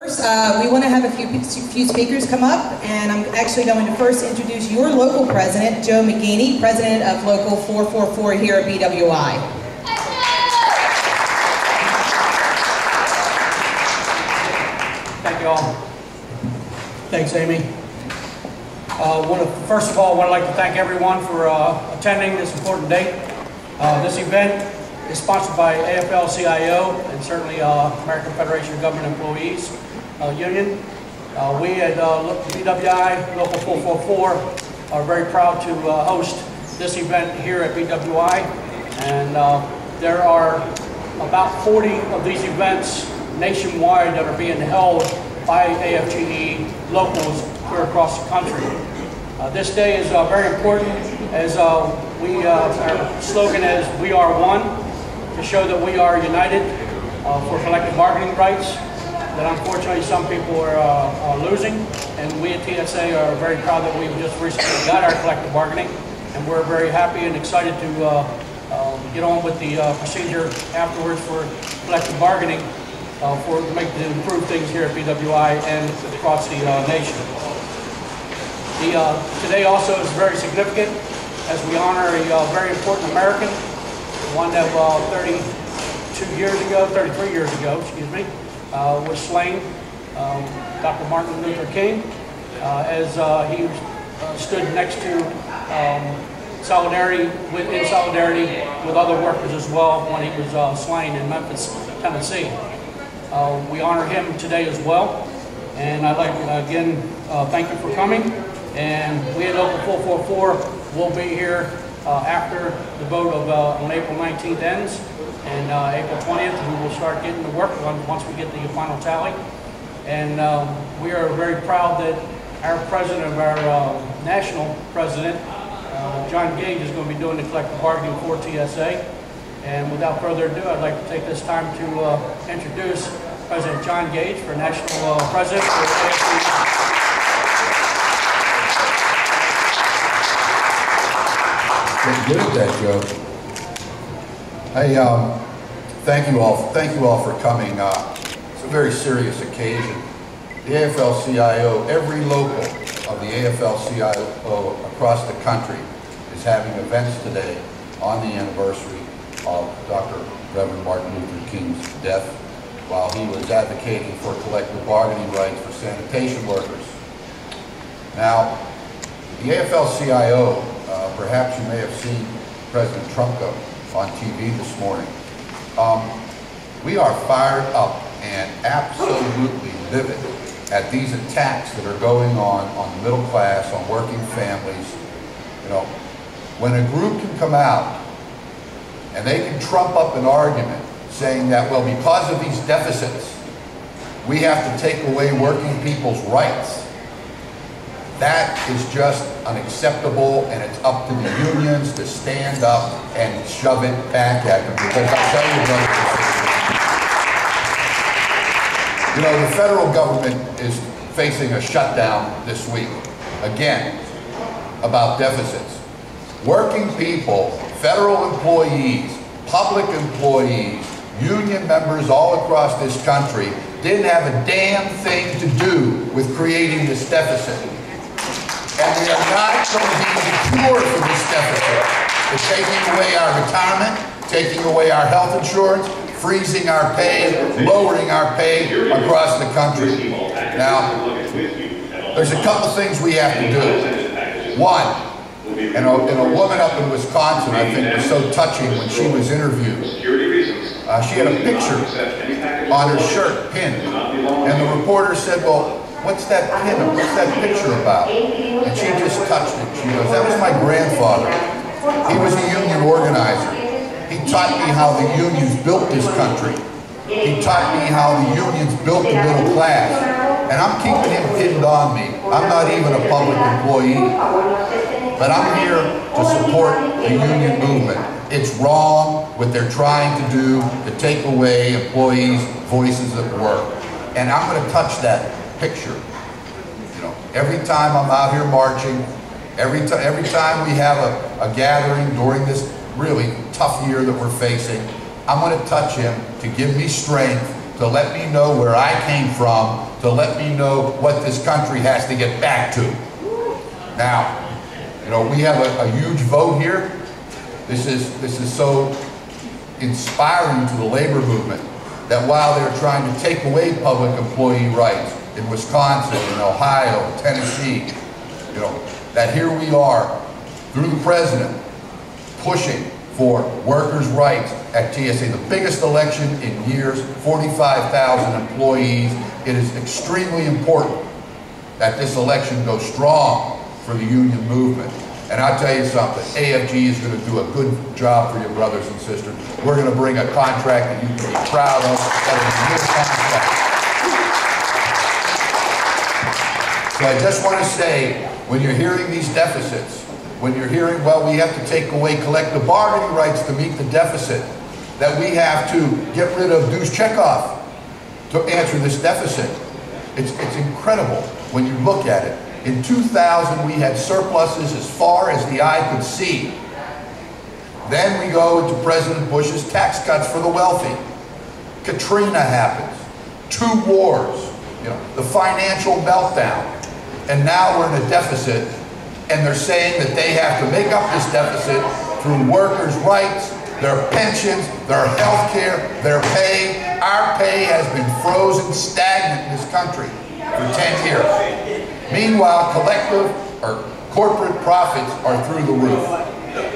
We want to have a few speakers come up, and I'm actually going to first introduce your local president, Joe McGeaney, president of Local 444 here at BWI. Thank you all. Thanks, Amy. First of all, I would like to thank everyone for attending this important date. This event is sponsored by AFL-CIO and certainly American Federation of Government Employees Union. We at BWI Local 444 are very proud to host this event here at BWI, and there are about 40 of these events nationwide that are being held by AFGE locals here across the country. This day is very important as our slogan is "We are one," to show that we are united for collective bargaining rights that unfortunately some people are losing, and we at TSA are very proud that we've just recently got our collective bargaining, and we're very happy and excited to get on with the procedure afterwards for collective bargaining to improve things here at BWI and across the nation. Today also is very significant as we honor a very important American, one that 33 years ago, was slain, Dr. Martin Luther King, as he stood next to in solidarity with other workers as well when he was slain in Memphis, Tennessee. We honor him today as well, and I'd like to again thank you for coming. And we at Local 444 will be here after the vote on April 19th ends, and April 20th we will start getting to work once we get the final tally. And we are very proud that our president, our national president, John Gage, is going to be doing the collective bargaining for TSA. And without further ado, I'd like to take this time to introduce President John Gage for national president for AFGE. Good at that, Joe. Hey, thank you all for coming. It's a very serious occasion. The AFL-CIO, every local of the AFL-CIO across the country is having events today on the anniversary of Dr. Reverend Martin Luther King's death while he was advocating for collective bargaining rights for sanitation workers. Now, the AFL-CIO, perhaps you may have seen President Trump on TV this morning. We are fired up and absolutely livid at these attacks that are going on the middle class, on working families. You know, when a group can come out and they can trump up an argument saying that, well, because of these deficits, we have to take away working people's rights. That is just unacceptable, and it's up to the unions to stand up and shove it back at them. Because I tell you, the federal government is facing a shutdown this week, again, about deficits. Working people, federal employees, public employees, union members all across this country didn't have a damn thing to do with creating this deficit. And we are not going to be the cure for this deficit. It's taking away our retirement, taking away our health insurance, freezing our pay, lowering our pay across the country. Now, there's a couple things we have to do. One, and a woman up in Wisconsin, I think, was so touching when she was interviewed. She had a picture on her shirt pinned, and the reporter said, well, what's that pin? What's that picture about? And she just touched it. She goes, that was my grandfather. He was a union organizer. He taught me how the unions built this country. He taught me how the unions built the middle class. And I'm keeping him pinned on me. I'm not even a public employee. But I'm here to support the union movement. It's wrong what they're trying to do to take away employees' voices at work. And I'm going to touch that picture. Every time I'm out here marching, every time we have a gathering during this really tough year that we're facing, I'm going to touch him to give me strength to let me know where I came from, to let me know what this country has to get back to. Now, you know, we have a huge vote here. This is so inspiring to the labor movement that while they're trying to take away public employee rights in Wisconsin, in Ohio, Tennessee, you know, that here we are, through the president, pushing for workers' rights at TSA, the biggest election in years, 45,000 employees. It is extremely important that this election goes strong for the union movement. And I'll tell you something, AFG is going to do a good job for your brothers and sisters. We're going to bring a contract that you can be proud of, that is a good contract. So I just want to say, when you're hearing these deficits, when you're hearing, well, we have to take away collective bargaining rights to meet the deficit, that we have to get rid of dues checkoff to answer this deficit. It's incredible when you look at it. In 2000, we had surpluses as far as the eye could see. Then we go into President Bush's tax cuts for the wealthy. Katrina happens, 2 wars, you know, the financial meltdown. And now we're in a deficit, and they're saying that they have to make up this deficit through workers' rights, their pensions, their health care, their pay. Our pay has been frozen stagnant in this country for 10 years. Meanwhile, collective or corporate profits are through the roof.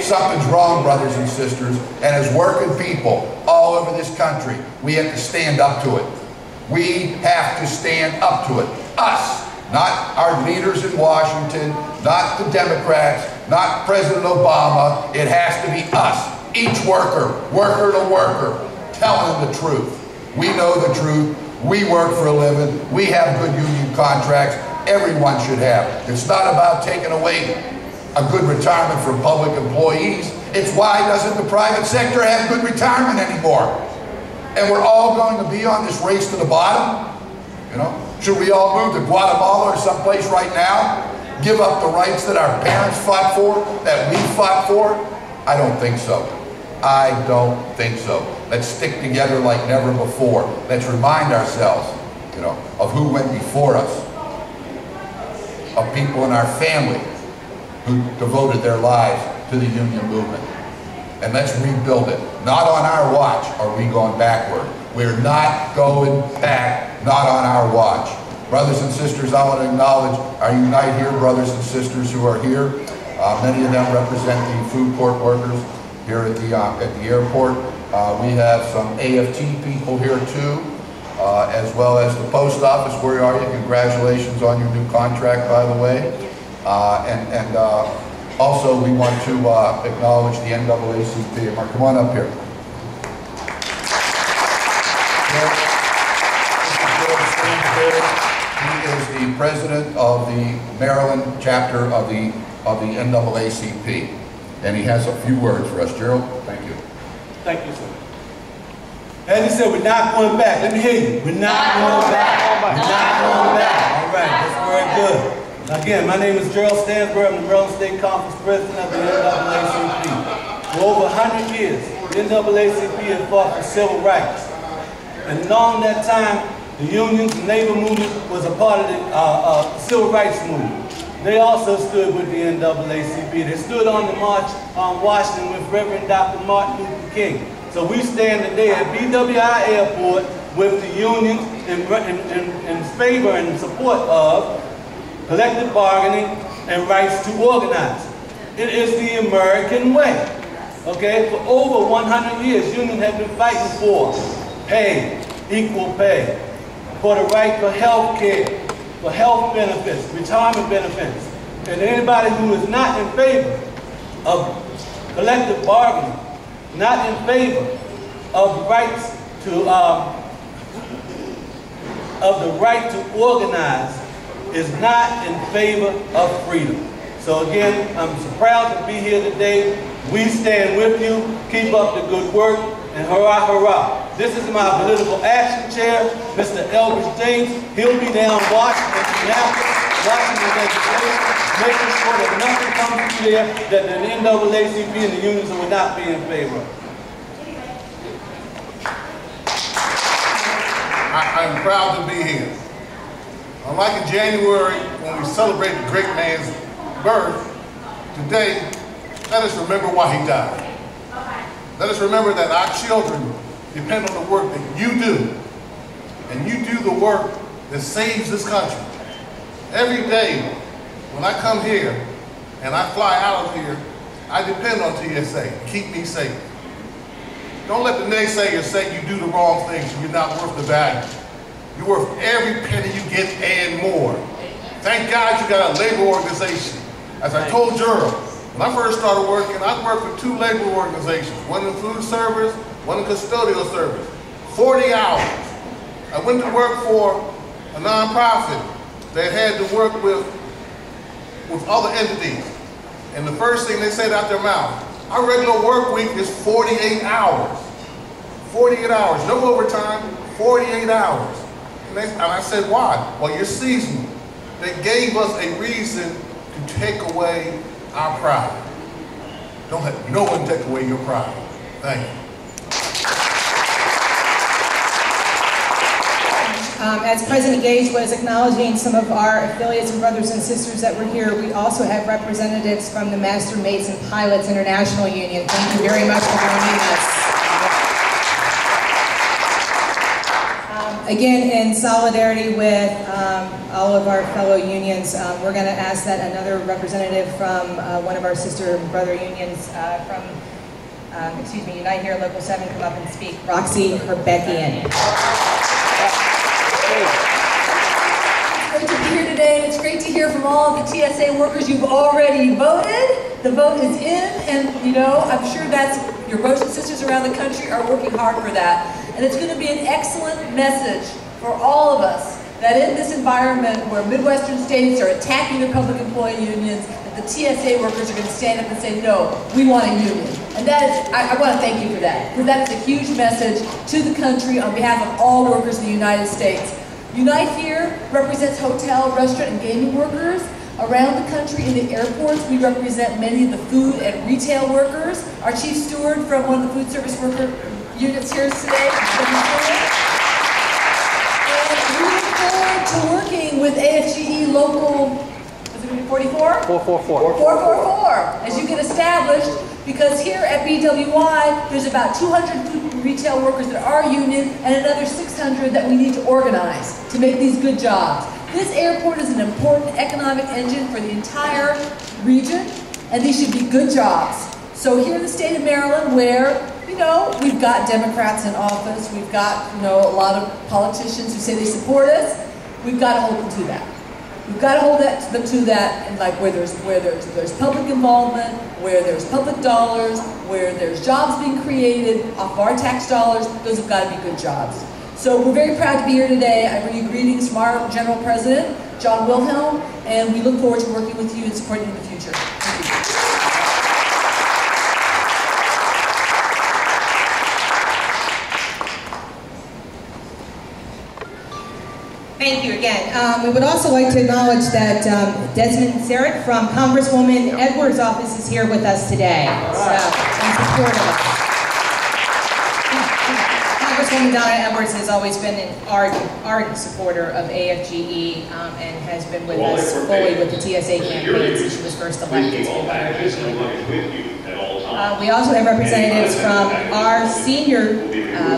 Something's wrong, brothers and sisters, and as working people all over this country, we have to stand up to it. We have to stand up to it. Us, not our leaders in Washington, not the Democrats, not President Obama. It has to be us, each worker, worker to worker, telling the truth. We know the truth. We work for a living. We have good union contracts. Everyone should have. It's not about taking away a good retirement for public employees. It's why doesn't the private sector have good retirement anymore? And we're all going to be on this race to the bottom? You know, should we all move to Guatemala or someplace right now? Give up the rights that our parents fought for, that we fought for? I don't think so. I don't think so. Let's stick together like never before. Let's remind ourselves, you know, of who went before us, of people in our family who devoted their lives to the union movement. And let's rebuild it. Not on our watch are we going backward. We're not going back, not on our watch. Brothers and sisters, I want to acknowledge our Unite Here brothers and sisters who are here. Many of them represent the food court workers here at the airport. We have some AFT people here too, as well as the post office. Where are you? Congratulations on your new contract, by the way. Also, we want to acknowledge the NAACP. Mark, come on up here. He is the president of the Maryland chapter of the NAACP, and he has a few words for us. Gerald, thank you. Thank you, sir. As he said, we're not going back. Let me hear you. We're not going back. We're not going back. All right, that's very good. Again, my name is Gerald Stansbury. I'm the Maryland State Conference President of the NAACP. For over 100 years, the NAACP has fought for civil rights. And along that time, the unions, the labor movement was a part of the civil rights movement. They also stood with the NAACP. They stood on the march on Washington with Reverend Dr. Martin Luther King. So we stand today at BWI Airport with the unions in favor and support of collective bargaining and rights to organize. It is the American way. Okay, for over 100 years, unions have been fighting for pay, equal pay, for the right for health care, for health benefits, retirement benefits. And anybody who is not in favor of collective bargaining, not in favor of rights to the right to organize, is not in favor of freedom. So again, I'm so proud to be here today. We stand with you. Keep up the good work, and hurrah, hurrah. This is my political action chair, Mr. Elbridge James. He'll be down watching the legislation, making sure that nothing comes through there that the NAACP and the unions will not be in favor of. I am proud to be here. Unlike in January when we celebrate the great man's birth, today, let us remember why he died. Let us remember that our children depend on the work that you do, and you do the work that saves this country. Every day when I come here and I fly out of here, I depend on TSA to keep me safe. Don't let the naysayers say you do the wrong things and you're not worth the value. You're worth every penny you get and more. Thank God you got a labor organization. As I told Gerald, when I first started working, I worked for 2 labor organizations, one in food service, one in custodial service, 40 hours. I went to work for a nonprofit that had to work with other entities. And the first thing they said out their mouth, our regular work week is 48 hours. 48 hours, no overtime, 48 hours. And I said, why? Well, you're seasonal. They gave us a reason to take away our pride. Don't let no one take away your pride. Thank you. As President Gage was acknowledging some of our affiliates and brothers and sisters that were here, we also have representatives from the Master Mates and Pilots International Union. Thank you very much for joining us. Again, in solidarity with all of our fellow unions, we're going to ask that another representative from one of our sister and brother unions from, Unite Here Local 7 come up and speak. Roxy Herbekian. It's great to be here today. It's great to hear from all of the TSA workers. You've already voted. The vote is in, and I'm sure that's your brothers and sisters around the country are working hard for that. And it's going to be an excellent message for all of us that in this environment where Midwestern states are attacking their public employee unions, that the TSA workers are going to stand up and say, no, we want a union. And that is, I want to thank you for that, because that is a huge message to the country on behalf of all workers in the United States. Unite Here represents hotel, restaurant, and gaming workers. Around the country in the airports, we represent many of the food and retail workers. Our chief steward from one of the food service worker units here today. And we look forward to working with AFGE Local, is it going to be 44? 444. 444, as you get established, because here at BWI, there's about 200 food and retail workers that are union and another 600 that we need to organize to make these good jobs. This airport is an important economic engine for the entire region, and these should be good jobs. So here in the state of Maryland, where we've got Democrats in office, we've got a lot of politicians who say they support us, we've got to hold them to that. We've got to hold them to that, and like where there's public involvement, where there's public dollars, where there's jobs being created off of our tax dollars, those have got to be good jobs. So we're very proud to be here today. I bring you greetings from our General President, John Wilhelm, and we look forward to working with you and supporting you in the future. Thank you. Thank you again. We would also like to acknowledge that Desmond Sarrett from Congresswoman Edwards' office is here with us today. So, in support of us. Congresswoman Donna Edwards has always been an ardent supporter of AFGE and has been with us fully with the TSA campaign since she was first elected. We also have representatives from our senior,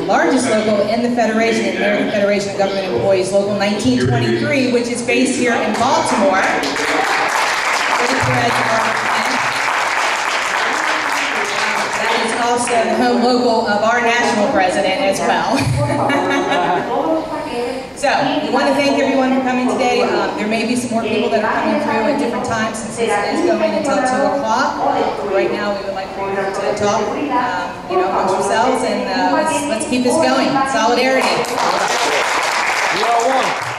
largest local in the Federation, the American Federation of Government Employees, Local 1923, which is based here in Baltimore. That is also the home local of our national president as well. So, we want to thank everyone for coming today. There may be some more people that are coming through at different times since this is going until 2 o'clock. Right now, we would like for you to talk, amongst yourselves, and let's keep this going. Solidarity. We are one.